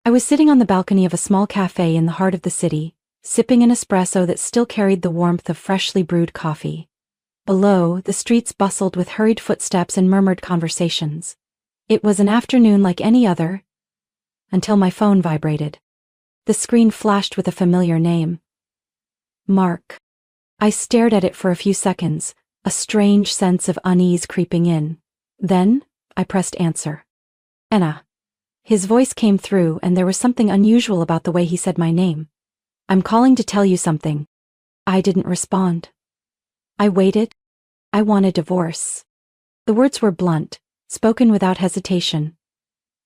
I was sitting on the balcony of a small cafe in the heart of the city, sipping an espresso that still carried the warmth of freshly brewed coffee. Below, the streets bustled with hurried footsteps and murmured conversations. It was an afternoon like any other, until my phone vibrated. The screen flashed with a familiar name. Mark. I stared at it for a few seconds, a strange sense of unease creeping in. Then, I pressed answer. Anna. His voice came through, and there was something unusual about the way he said my name. I'm calling to tell you something. I didn't respond. I waited. I want a divorce. The words were blunt, spoken without hesitation.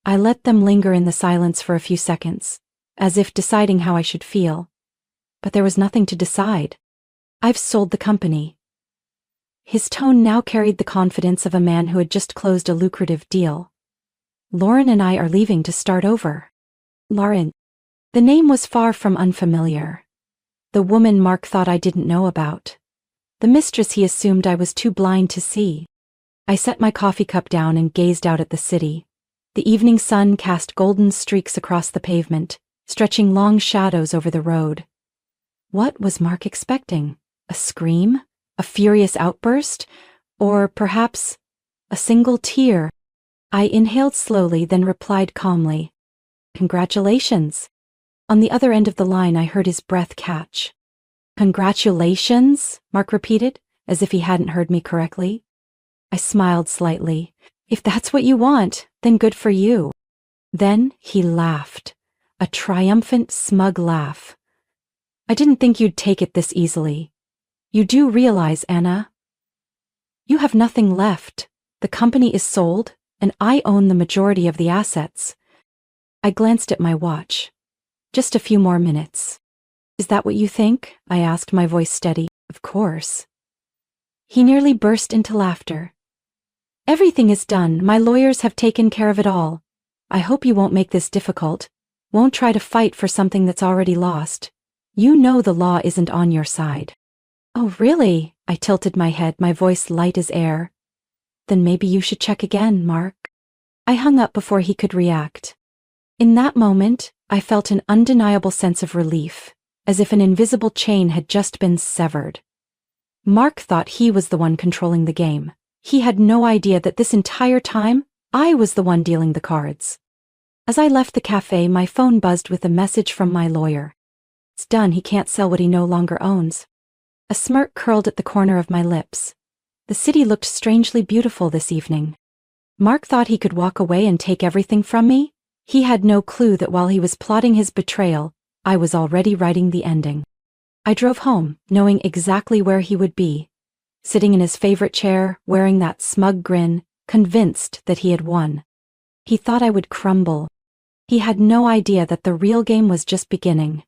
I let them linger in the silence for a few seconds, as if deciding how I should feel. But there was nothing to decide. I've sold the company. His tone now carried the confidence of a man who had just closed a lucrative deal. Lauren and I are leaving to start over. Lauren. The name was far from unfamiliar. The woman Mark thought I didn't know about. The mistress he assumed I was too blind to see. I set my coffee cup down and gazed out at the city. The evening sun cast golden streaks across the pavement, stretching long shadows over the road. What was Mark expecting? A scream? A furious outburst? Or perhaps a single tear? I inhaled slowly, then replied calmly. Congratulations. On the other end of the line, I heard his breath catch. Congratulations? Mark repeated, as if he hadn't heard me correctly. I smiled slightly. If that's what you want, then good for you. Then he laughed. A triumphant, smug laugh. I didn't think you'd take it this easily. You do realize, Anna? You have nothing left. The company is sold, and I own the majority of the assets. I glanced at my watch. Just a few more minutes. Is that what you think? I asked, my voice steady. Of course. He nearly burst into laughter. Everything is done. My lawyers have taken care of it all. I hope you won't make this difficult. Won't try to fight for something that's already lost. You know the law isn't on your side. Oh, really? I tilted my head, my voice light as air. Then maybe you should check again, Mark. I hung up before he could react. In that moment, I felt an undeniable sense of relief, as if an invisible chain had just been severed. Mark thought he was the one controlling the game. He had no idea that this entire time, I was the one dealing the cards. As I left the cafe, my phone buzzed with a message from my lawyer. It's done, he can't sell what he no longer owns. A smirk curled at the corner of my lips. The city looked strangely beautiful this evening. Mark thought he could walk away and take everything from me? He had no clue that while he was plotting his betrayal, I was already writing the ending. I drove home, knowing exactly where he would be. Sitting in his favorite chair, wearing that smug grin, convinced that he had won. He thought I would crumble. He had no idea that the real game was just beginning.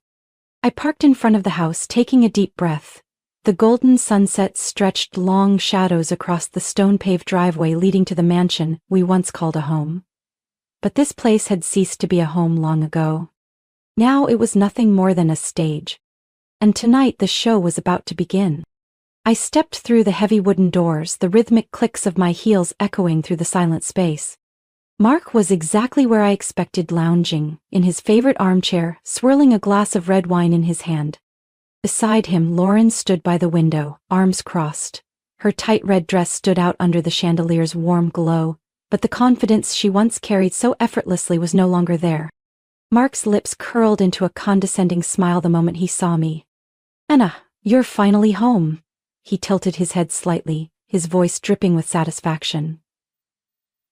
I parked in front of the house, taking a deep breath. The golden sunset stretched long shadows across the stone-paved driveway leading to the mansion we once called a home. But this place had ceased to be a home long ago. Now it was nothing more than a stage. And tonight the show was about to begin. I stepped through the heavy wooden doors, the rhythmic clicks of my heels echoing through the silent space. Mark was exactly where I expected, lounging, in his favorite armchair, swirling a glass of red wine in his hand. Beside him, Lauren stood by the window, arms crossed. Her tight red dress stood out under the chandelier's warm glow, but the confidence she once carried so effortlessly was no longer there. Mark's lips curled into a condescending smile the moment he saw me. Anna, you're finally home. He tilted his head slightly, his voice dripping with satisfaction.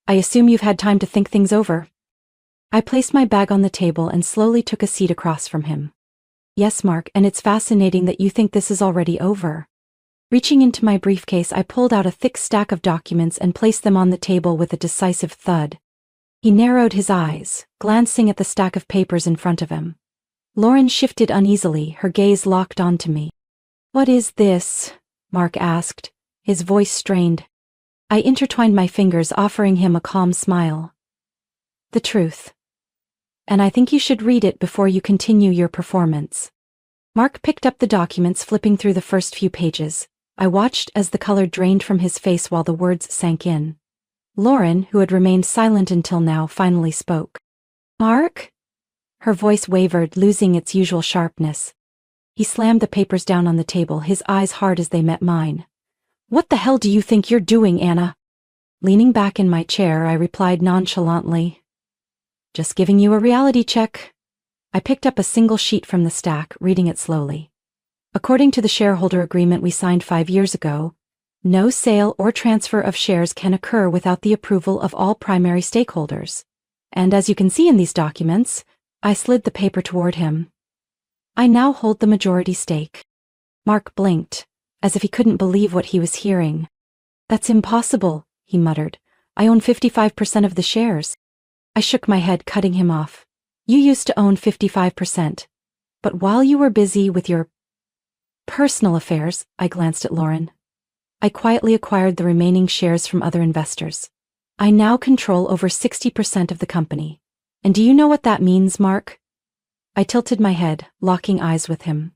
I assume you've had time to think things over. I placed my bag on the table and slowly took a seat across from him. Yes, Mark, and it's fascinating that you think this is already over. Reaching into my briefcase, I pulled out a thick stack of documents and placed them on the table with a decisive thud. He narrowed his eyes, glancing at the stack of papers in front of him. Lauren shifted uneasily, her gaze locked onto me. What is this? Mark asked, his voice strained. I intertwined my fingers, offering him a calm smile. The truth. And I think you should read it before you continue your performance. Mark picked up the documents, flipping through the first few pages. I watched as the color drained from his face while the words sank in. Lauren, who had remained silent until now, finally spoke. Mark? Her voice wavered, losing its usual sharpness. He slammed the papers down on the table, his eyes hard as they met mine. "What the hell do you think you're doing, Anna?" Leaning back in my chair, I replied nonchalantly, "Just giving you a reality check." I picked up a single sheet from the stack, reading it slowly. According to the shareholder agreement we signed 5 years ago, no sale or transfer of shares can occur without the approval of all primary stakeholders. And as you can see in these documents, I slid the paper toward him. I now hold the majority stake. Mark blinked, as if he couldn't believe what he was hearing. "That's impossible," he muttered. "I own 55% of the shares." I shook my head, cutting him off. "You used to own 55%. But while you were busy with your personal affairs," I glanced at Lauren, "I quietly acquired the remaining shares from other investors. I now control over 60% of the company. And do you know what that means, Mark?" I tilted my head, locking eyes with him.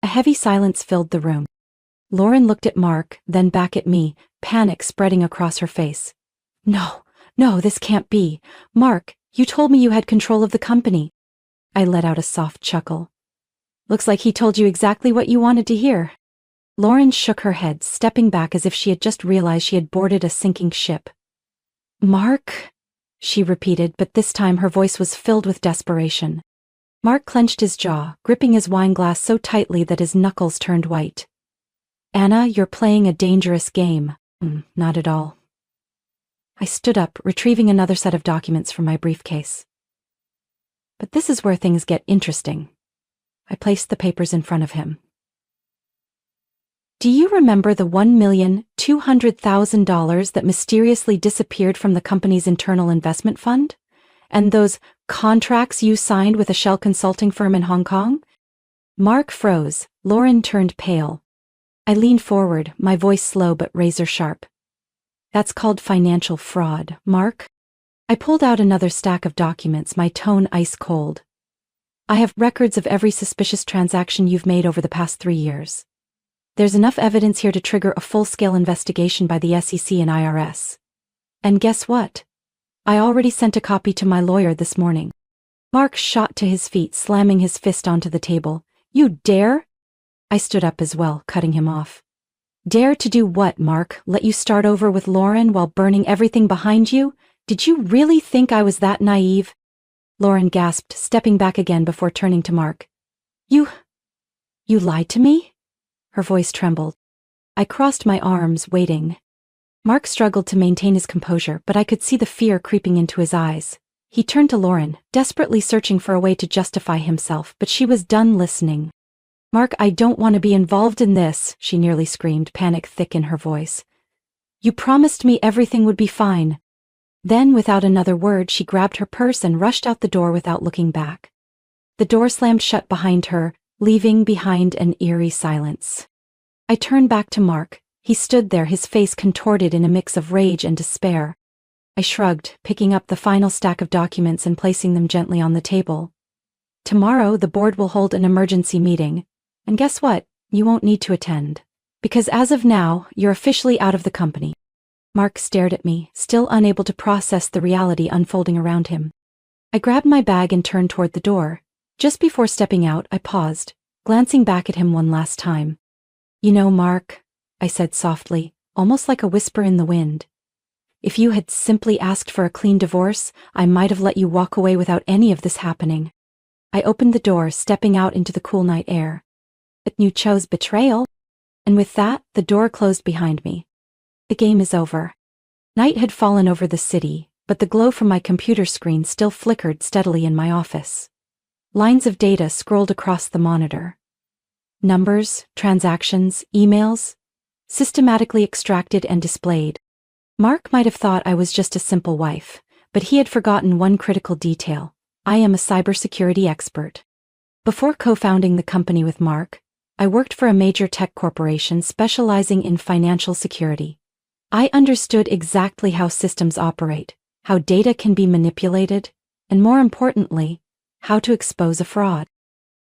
A heavy silence filled the room. Lauren looked at Mark, then back at me, panic spreading across her face. No, this can't be. Mark, you told me you had control of the company." I let out a soft chuckle. "Looks like he told you exactly what you wanted to hear." Lauren shook her head, stepping back as if she had just realized she had boarded a sinking ship. "Mark?" she repeated, but this time her voice was filled with desperation. Mark clenched his jaw, gripping his wine glass so tightly that his knuckles turned white. "Anna, you're playing a dangerous game." Not at all." I stood up, retrieving another set of documents from my briefcase. "But this is where things get interesting." I placed the papers in front of him. "Do you remember the $1,200,000 that mysteriously disappeared from the company's internal investment fund? And those contracts you signed with a shell consulting firm in Hong Kong?" Mark froze. Lauren turned pale. I leaned forward, my voice slow but razor sharp. "That's called financial fraud, Mark." I pulled out another stack of documents, my tone ice cold. "I have records of every suspicious transaction you've made over the past 3 years. There's enough evidence here to trigger a full-scale investigation by the SEC and IRS. And guess what? I already sent a copy to my lawyer this morning." Mark shot to his feet, slamming his fist onto the table. "You dare?" I stood up as well, cutting him off. "Dare to do what, Mark? Let you start over with Lauren while burning everything behind you? Did you really think I was that naive?" Lauren gasped, stepping back again before turning to Mark. You lied to me?" Her voice trembled. I crossed my arms, waiting. Mark struggled to maintain his composure, but I could see the fear creeping into his eyes. He turned to Lauren, desperately searching for a way to justify himself, but she was done listening. "Mark, I don't want to be involved in this," she nearly screamed, panic thick in her voice. "You promised me everything would be fine." Then, without another word, she grabbed her purse and rushed out the door without looking back. The door slammed shut behind her, leaving behind an eerie silence. I turned back to Mark. He stood there, his face contorted in a mix of rage and despair. I shrugged, picking up the final stack of documents and placing them gently on the table. "Tomorrow, the board will hold an emergency meeting. And guess what? You won't need to attend. Because as of now, you're officially out of the company." Mark stared at me, still unable to process the reality unfolding around him. I grabbed my bag and turned toward the door. Just before stepping out, I paused, glancing back at him one last time. "You know, Mark," I said softly, almost like a whisper in the wind, "if you had simply asked for a clean divorce, I might have let you walk away without any of this happening." I opened the door, stepping out into the cool night air. "But you chose betrayal." And with that, the door closed behind me. The game is over. Night had fallen over the city, but the glow from my computer screen still flickered steadily in my office. Lines of data scrolled across the monitor. Numbers, transactions, emails, systematically extracted and displayed. Mark might have thought I was just a simple wife, but he had forgotten one critical detail. I am a cybersecurity expert. Before co-founding the company with Mark, I worked for a major tech corporation specializing in financial security. I understood exactly how systems operate, how data can be manipulated, and more importantly, how to expose a fraud.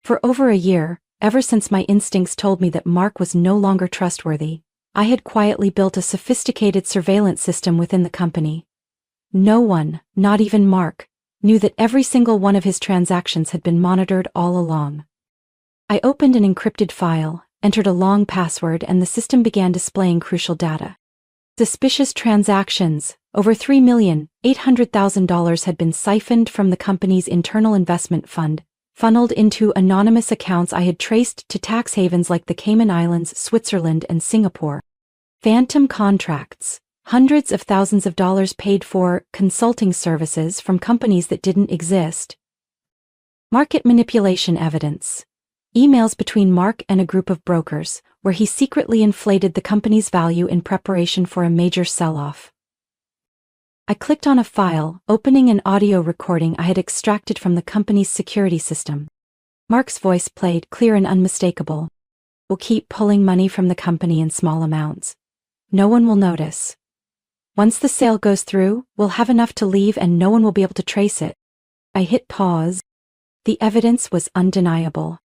For over a year, ever since my instincts told me that Mark was no longer trustworthy, I had quietly built a sophisticated surveillance system within the company. No one, not even Mark, knew that every single one of his transactions had been monitored all along. I opened an encrypted file, entered a long password, and the system began displaying crucial data. Suspicious transactions. Over $3,800,000 had been siphoned from the company's internal investment fund, funneled into anonymous accounts I had traced to tax havens like the Cayman Islands, Switzerland, and Singapore. Phantom contracts. Hundreds of thousands of dollars paid for consulting services from companies that didn't exist. Market manipulation evidence. Emails between Mark and a group of brokers, where he secretly inflated the company's value in preparation for a major sell-off. I clicked on a file, opening an audio recording I had extracted from the company's security system. Mark's voice played, clear and unmistakable. "We'll keep pulling money from the company in small amounts. No one will notice. Once the sale goes through, we'll have enough to leave and no one will be able to trace it." I hit pause. The evidence was undeniable.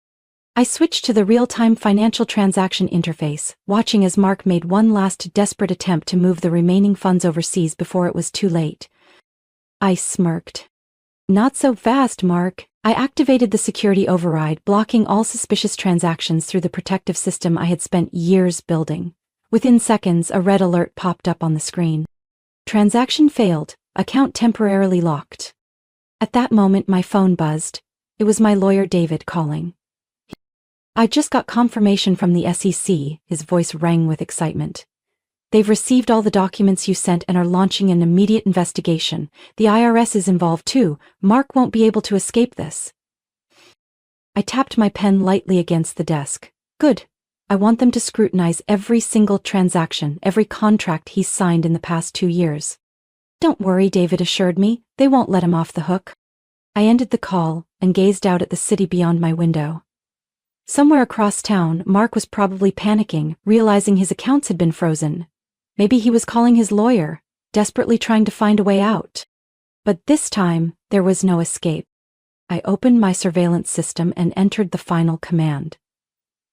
I switched to the real-time financial transaction interface, watching as Mark made one last desperate attempt to move the remaining funds overseas before it was too late. I smirked. "Not so fast, Mark." I activated the security override, blocking all suspicious transactions through the protective system I had spent years building. Within seconds, a red alert popped up on the screen. "Transaction failed. Account temporarily locked." At that moment, my phone buzzed. It was my lawyer David calling. "I just got confirmation from the SEC, his voice rang with excitement. "They've received all the documents you sent and are launching an immediate investigation. The IRS is involved too. Mark won't be able to escape this." I tapped my pen lightly against the desk. "Good. I want them to scrutinize every single transaction, every contract he's signed in the past 2 years." "Don't worry," David assured me. "They won't let him off the hook." I ended the call and gazed out at the city beyond my window. Somewhere across town, Mark was probably panicking, realizing his accounts had been frozen. Maybe he was calling his lawyer, desperately trying to find a way out. But this time, there was no escape. I opened my surveillance system and entered the final command.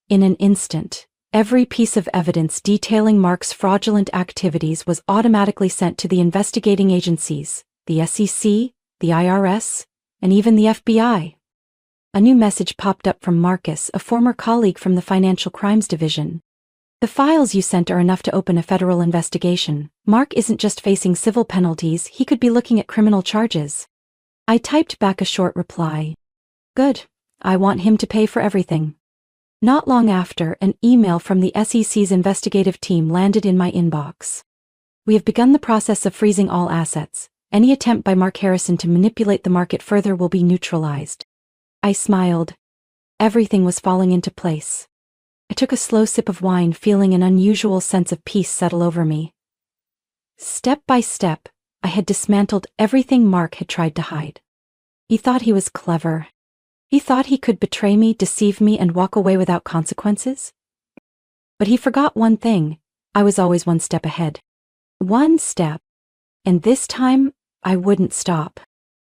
In an instant, every piece of evidence detailing Mark's fraudulent activities was automatically sent to the investigating agencies, the SEC, the IRS, and even the FBI. A new message popped up from Marcus, a former colleague from the Financial Crimes Division. "The files you sent are enough to open a federal investigation. Mark isn't just facing civil penalties, he could be looking at criminal charges." I typed back a short reply. "Good. I want him to pay for everything." Not long after, an email from the SEC's investigative team landed in my inbox. "We have begun the process of freezing all assets. Any attempt by Mark Harrison to manipulate the market further will be neutralized." I smiled. Everything was falling into place. I took a slow sip of wine, feeling an unusual sense of peace settle over me. Step by step, I had dismantled everything Mark had tried to hide. He thought he was clever. He thought he could betray me, deceive me, and walk away without consequences. But he forgot one thing. I was always one step ahead. One step. And this time, I wouldn't stop.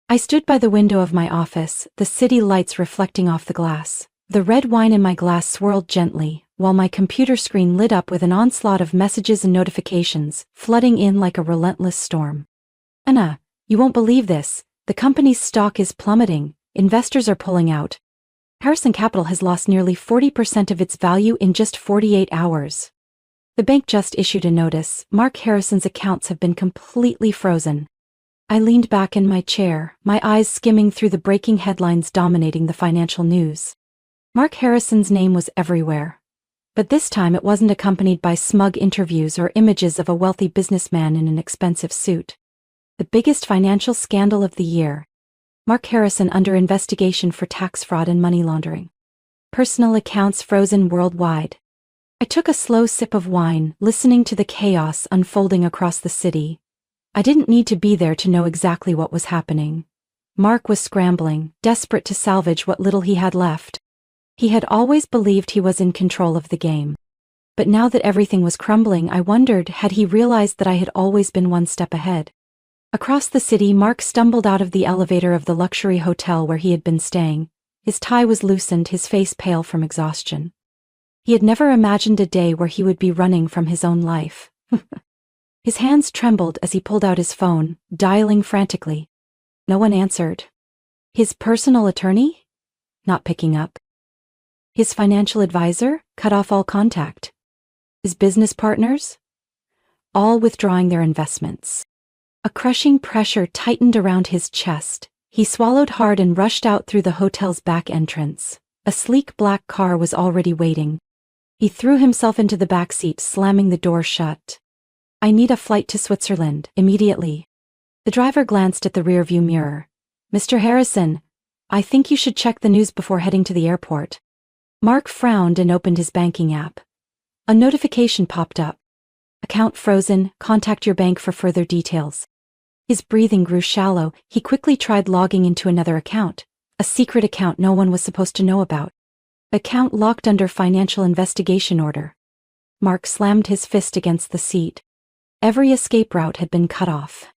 I stood by the window of my office, the city lights reflecting off the glass. The red wine in my glass swirled gently, while my computer screen lit up with an onslaught of messages and notifications, flooding in like a relentless storm. "Anna, you won't believe this. The company's stock is plummeting. Investors are pulling out. Harrison Capital has lost nearly 40% of its value in just 48 hours. The bank just issued a notice. Mark Harrison's accounts have been completely frozen." I leaned back in my chair, my eyes skimming through the breaking headlines dominating the financial news. Mark Harrison's name was everywhere. But this time it wasn't accompanied by smug interviews or images of a wealthy businessman in an expensive suit. The biggest financial scandal of the year. Mark Harrison under investigation for tax fraud and money laundering. Personal accounts frozen worldwide. I took a slow sip of wine, listening to the chaos unfolding across the city. I didn't need to be there to know exactly what was happening. Mark was scrambling, desperate to salvage what little he had left. He had always believed he was in control of the game. But now that everything was crumbling, I wondered, had he realized that I had always been one step ahead? Across the city, Mark stumbled out of the elevator of the luxury hotel where he had been staying. His tie was loosened, his face pale from exhaustion. He had never imagined a day where he would be running from his own life. His hands trembled as he pulled out his phone, dialing frantically. No one answered. His personal attorney? Not picking up. His financial advisor? Cut off all contact. His business partners? All withdrawing their investments. A crushing pressure tightened around his chest. He swallowed hard and rushed out through the hotel's back entrance. A sleek black car was already waiting. He threw himself into the back seat, slamming the door shut. I need a flight to Switzerland, immediately. The driver glanced at the rearview mirror. Mr. Harrison, I think you should check the news before heading to the airport. Mark frowned and opened his banking app. A notification popped up. Account frozen, contact your bank for further details. His breathing grew shallow. He quickly tried logging into another account. A secret account no one was supposed to know about. Account locked under financial investigation order. Mark slammed his fist against the seat. Every escape route had been cut off.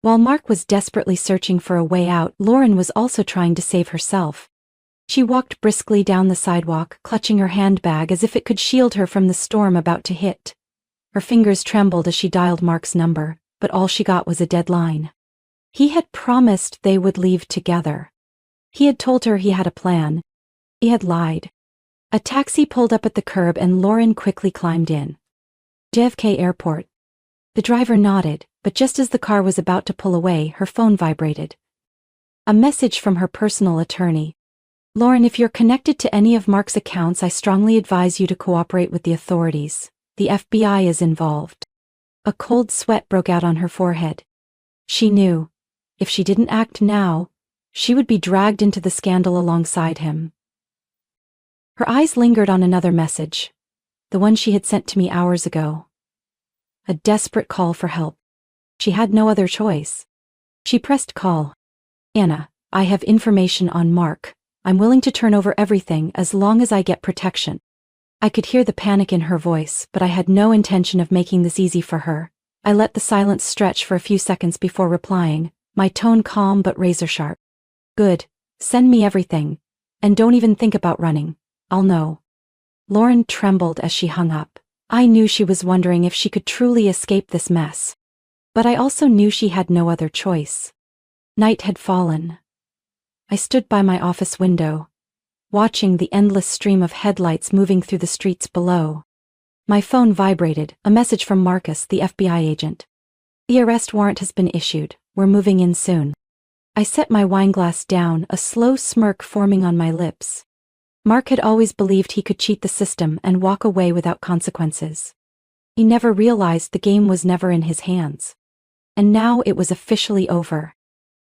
While Mark was desperately searching for a way out, Lauren was also trying to save herself. She walked briskly down the sidewalk, clutching her handbag as if it could shield her from the storm about to hit. Her fingers trembled as she dialed Mark's number, but all she got was a dead line. He had promised they would leave together. He had told her he had a plan. He had lied. A taxi pulled up at the curb and Lauren quickly climbed in. JFK Airport. The driver nodded, but just as the car was about to pull away, her phone vibrated. A message from her personal attorney. Lauren, if you're connected to any of Mark's accounts, I strongly advise you to cooperate with the authorities. The FBI is involved. A cold sweat broke out on her forehead. She knew, if she didn't act now, she would be dragged into the scandal alongside him. Her eyes lingered on another message, the one she had sent to me hours ago. A desperate call for help. She had no other choice. She pressed call. Anna, I have information on Mark. I'm willing to turn over everything as long as I get protection. I could hear the panic in her voice, but I had no intention of making this easy for her. I let the silence stretch for a few seconds before replying, my tone calm but razor sharp. Good. Send me everything. And don't even think about running. I'll know. Lauren trembled as she hung up. I knew she was wondering if she could truly escape this mess. But I also knew she had no other choice. Night had fallen. I stood by my office window, watching the endless stream of headlights moving through the streets below. My phone vibrated, a message from Marcus, the FBI agent. The arrest warrant has been issued. We're moving in soon. I set my wineglass down, a slow smirk forming on my lips. Mark had always believed he could cheat the system and walk away without consequences. He never realized the game was never in his hands. And now it was officially over.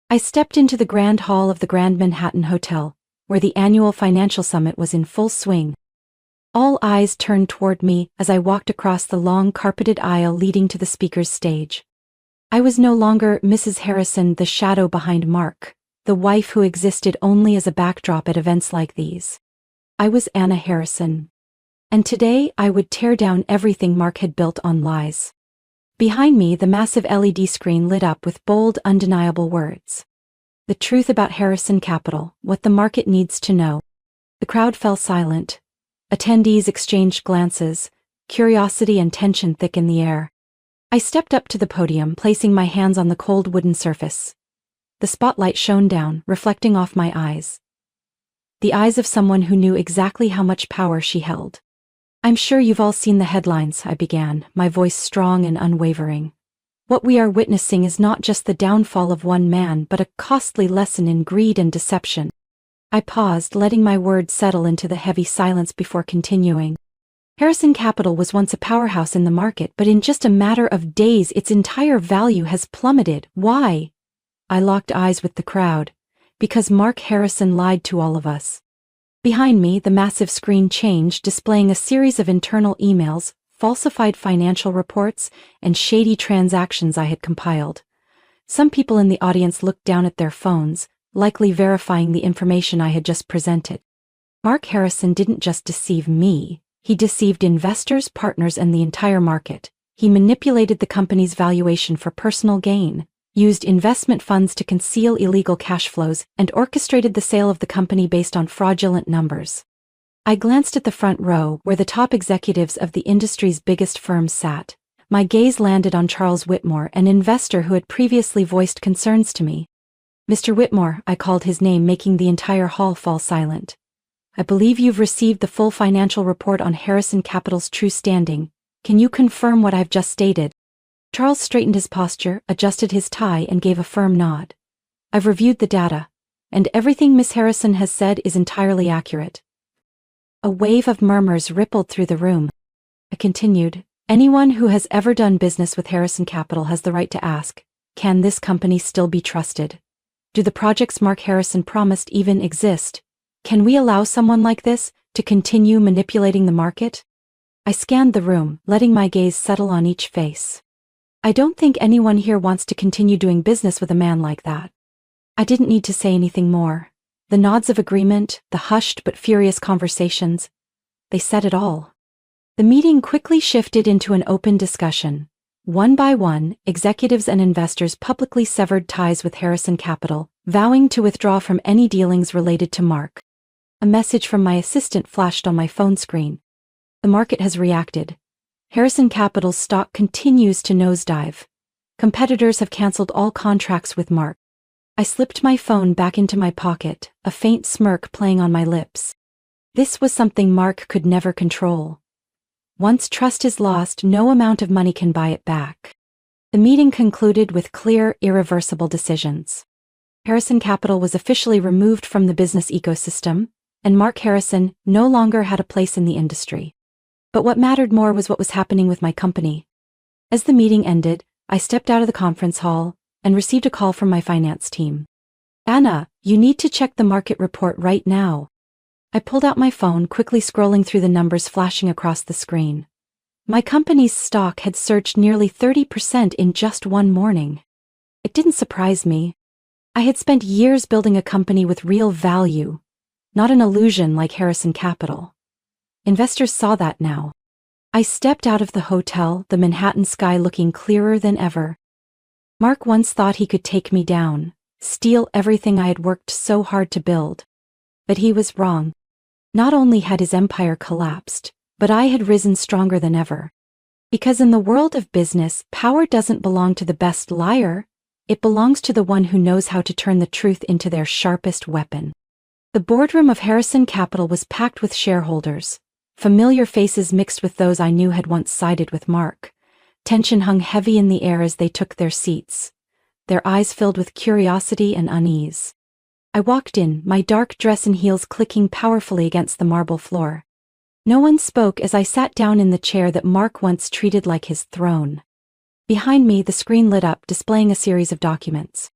I stepped into the grand hall of the Grand Manhattan Hotel, where the annual financial summit was in full swing. All eyes turned toward me as I walked across the long carpeted aisle leading to the speaker's stage. I was no longer Mrs. Harrison, the shadow behind Mark, the wife who existed only as a backdrop at events like these. I was Anna Harrison. And today I would tear down everything Mark had built on lies. Behind me, the massive LED screen lit up with bold, undeniable words. The truth about Harrison Capital, what the market needs to know. The crowd fell silent. Attendees exchanged glances, curiosity and tension thick in the air. I stepped up to the podium, placing my hands on the cold wooden surface. The spotlight shone down, reflecting off my eyes. The eyes of someone who knew exactly how much power she held. I'm sure you've all seen the headlines, I began, my voice strong and unwavering. What we are witnessing is not just the downfall of one man, but a costly lesson in greed and deception. I paused, letting my words settle into the heavy silence before continuing. Harrison Capital was once a powerhouse in the market, but in just a matter of days its entire value has plummeted. Why? I locked eyes with the crowd. Because Mark Harrison lied to all of us. Behind me, the massive screen changed, displaying a series of internal emails, falsified financial reports, and shady transactions I had compiled. Some people in the audience looked down at their phones, likely verifying the information I had just presented. Mark Harrison didn't just deceive me, he deceived investors, partners, and the entire market. He manipulated the company's valuation for personal gain, used investment funds to conceal illegal cash flows, and orchestrated the sale of the company based on fraudulent numbers. I glanced at the front row, where the top executives of the industry's biggest firms sat. My gaze landed on Charles Whitmore, an investor who had previously voiced concerns to me. Mr. Whitmore, I called his name, making the entire hall fall silent. I believe you've received the full financial report on Harrison Capital's true standing. Can you confirm what I've just stated? Charles straightened his posture, adjusted his tie, and gave a firm nod. I've reviewed the data, and everything Miss Harrison has said is entirely accurate. A wave of murmurs rippled through the room. I continued, anyone who has ever done business with Harrison Capital has the right to ask, can this company still be trusted? Do the projects Mark Harrison promised even exist? Can we allow someone like this to continue manipulating the market? I scanned the room, letting my gaze settle on each face. I don't think anyone here wants to continue doing business with a man like that. I didn't need to say anything more. The nods of agreement, the hushed but furious conversations, they said it all. The meeting quickly shifted into an open discussion. One by one, executives and investors publicly severed ties with Harrison Capital, vowing to withdraw from any dealings related to Mark. A message from my assistant flashed on my phone screen. The market has reacted. Harrison Capital's stock continues to nosedive. Competitors have canceled all contracts with Mark. I slipped my phone back into my pocket, a faint smirk playing on my lips. This was something Mark could never control. Once trust is lost, no amount of money can buy it back. The meeting concluded with clear, irreversible decisions. Harrison Capital was officially removed from the business ecosystem, and Mark Harrison no longer had a place in the industry. But what mattered more was what was happening with my company. As the meeting ended, I stepped out of the conference hall and received a call from my finance team. Anna, you need to check the market report right now. I pulled out my phone, quickly scrolling through the numbers flashing across the screen. My company's stock had surged nearly 30% in just one morning. It didn't surprise me. I had spent years building a company with real value, not an illusion like Harrison Capital. Investors saw that now. I stepped out of the hotel, the Manhattan sky looking clearer than ever. Mark once thought he could take me down, steal everything I had worked so hard to build. But he was wrong. Not only had his empire collapsed, but I had risen stronger than ever. Because in the world of business, power doesn't belong to the best liar, it belongs to the one who knows how to turn the truth into their sharpest weapon. The boardroom of Harrison Capital was packed with shareholders, familiar faces mixed with those I knew had once sided with Mark. Tension hung heavy in the air as they took their seats, their eyes filled with curiosity and unease. I walked in, my dark dress and heels clicking powerfully against the marble floor. No one spoke as I sat down in the chair that Mark once treated like his throne. Behind me, the screen lit up, displaying a series of documents.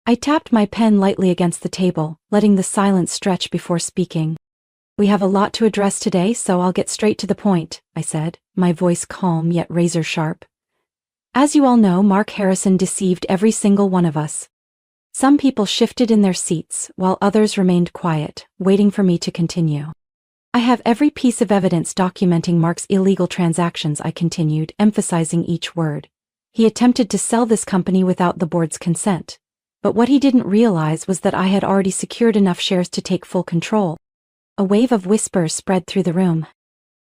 I tapped my pen lightly against the table, letting the silence stretch before speaking. We have a lot to address today, so I'll get straight to the point, I said, my voice calm yet razor sharp. As you all know, Mark Harrison deceived every single one of us. Some people shifted in their seats, while others remained quiet, waiting for me to continue. I have every piece of evidence documenting Mark's illegal transactions, I continued, emphasizing each word. He attempted to sell this company without the board's consent. But what he didn't realize was that I had already secured enough shares to take full control. A wave of whispers spread through the room.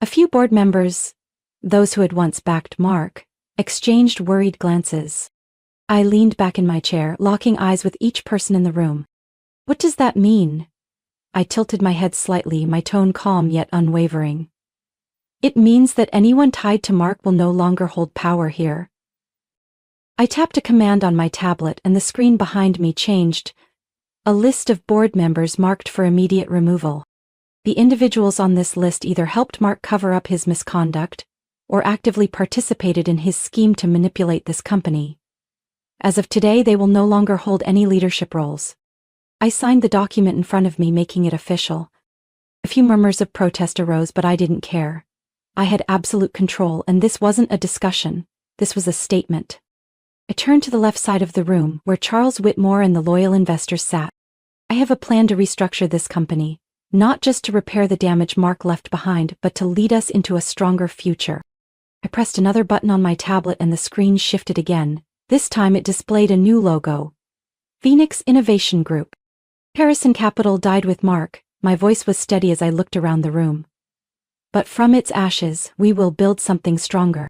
A few board members, those who had once backed Mark, exchanged worried glances. I leaned back in my chair, locking eyes with each person in the room. What does that mean? I tilted my head slightly, my tone calm yet unwavering. It means that anyone tied to Mark will no longer hold power here. I tapped a command on my tablet and the screen behind me changed. A list of board members marked for immediate removal. The individuals on this list either helped Mark cover up his misconduct or actively participated in his scheme to manipulate this company. As of today, they will no longer hold any leadership roles. I signed the document in front of me, making it official. A few murmurs of protest arose, but I didn't care. I had absolute control, and this wasn't a discussion. This was a statement. I turned to the left side of the room, where Charles Whitmore and the loyal investors sat. I have a plan to restructure this company, not just to repair the damage Mark left behind, but to lead us into a stronger future. I pressed another button on my tablet and the screen shifted again. This time it displayed a new logo. Phoenix Innovation Group. Harrison Capital died with Mark. My voice was steady as I looked around the room. But from its ashes, we will build something stronger.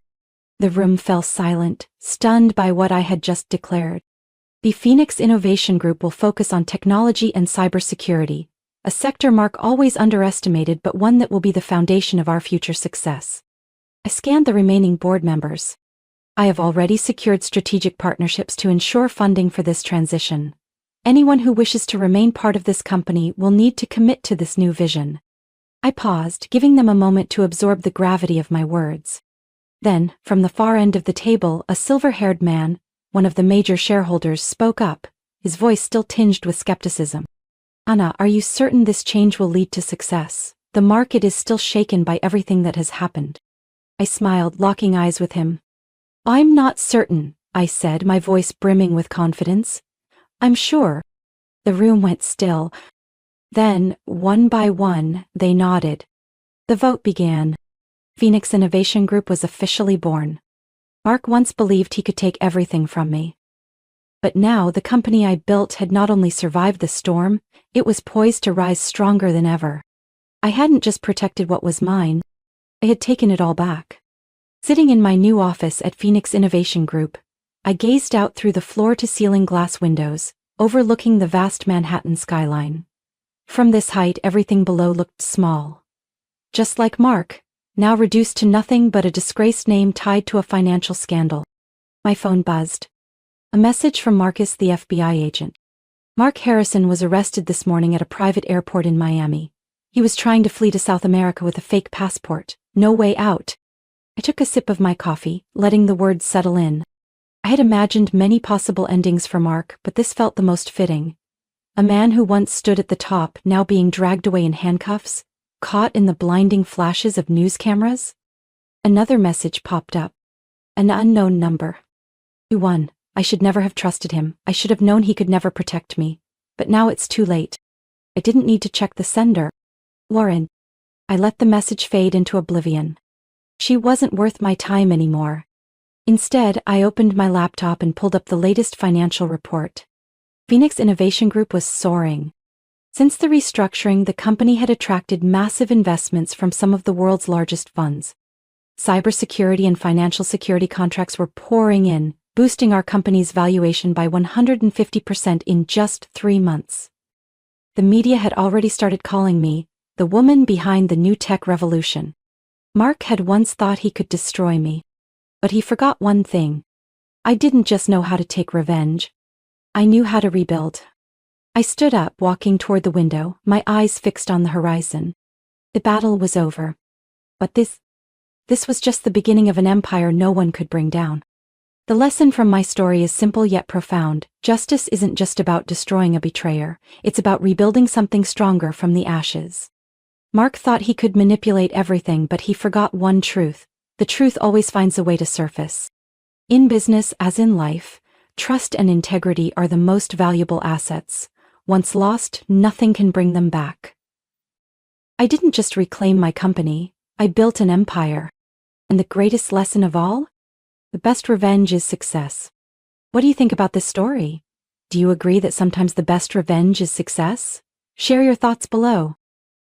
The room fell silent, stunned by what I had just declared. The Phoenix Innovation Group will focus on technology and cybersecurity, a sector Mark always underestimated but one that will be the foundation of our future success. I scanned the remaining board members. I have already secured strategic partnerships to ensure funding for this transition. Anyone who wishes to remain part of this company will need to commit to this new vision. I paused, giving them a moment to absorb the gravity of my words. Then, from the far end of the table, a silver-haired man, one of the major shareholders, spoke up, his voice still tinged with skepticism. Anna, are you certain this change will lead to success? The market is still shaken by everything that has happened. I smiled, locking eyes with him. I'm not certain, I said, my voice brimming with confidence. I'm sure. The room went still. Then, one by one, they nodded. The vote began. Phoenix Innovation Group was officially born. Mark once believed he could take everything from me. But now the company I built had not only survived the storm, it was poised to rise stronger than ever. I hadn't just protected what was mine, I had taken it all back. Sitting in my new office at Phoenix Innovation Group, I gazed out through the floor-to-ceiling glass windows, overlooking the vast Manhattan skyline. From this height, everything below looked small. Just like Mark, now reduced to nothing but a disgraced name tied to a financial scandal. My phone buzzed. A message from Marcus, the FBI agent. Mark Harrison was arrested this morning at a private airport in Miami. He was trying to flee to South America with a fake passport. No way out. I took a sip of my coffee, letting the words settle in. I had imagined many possible endings for Mark, but this felt the most fitting. A man who once stood at the top, now being dragged away in handcuffs, caught in the blinding flashes of news cameras? Another message popped up. An unknown number. 1. I should never have trusted him. I should have known he could never protect me. But now it's too late. I didn't need to check the sender. Lauren. I let the message fade into oblivion. She wasn't worth my time anymore. Instead, I opened my laptop and pulled up the latest financial report. Phoenix Innovation Group was soaring. Since the restructuring, the company had attracted massive investments from some of the world's largest funds. Cybersecurity and financial security contracts were pouring in, boosting our company's valuation by 150% in just 3 months. The media had already started calling me the woman behind the new tech revolution. Mark had once thought he could destroy me. But he forgot one thing. I didn't just know how to take revenge. I knew how to rebuild. I stood up, walking toward the window, my eyes fixed on the horizon. The battle was over. But this was just the beginning of an empire no one could bring down. The lesson from my story is simple yet profound. Justice isn't just about destroying a betrayer, it's about rebuilding something stronger from the ashes. Mark thought he could manipulate everything, but he forgot one truth. The truth always finds a way to surface. In business, as in life, trust and integrity are the most valuable assets. Once lost, nothing can bring them back. I didn't just reclaim my company, I built an empire. And the greatest lesson of all? The best revenge is success. What do you think about this story? Do you agree that sometimes the best revenge is success? Share your thoughts below.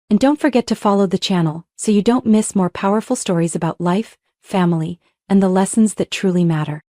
And don't forget to follow the channel so you don't miss more powerful stories about life, family, and the lessons that truly matter.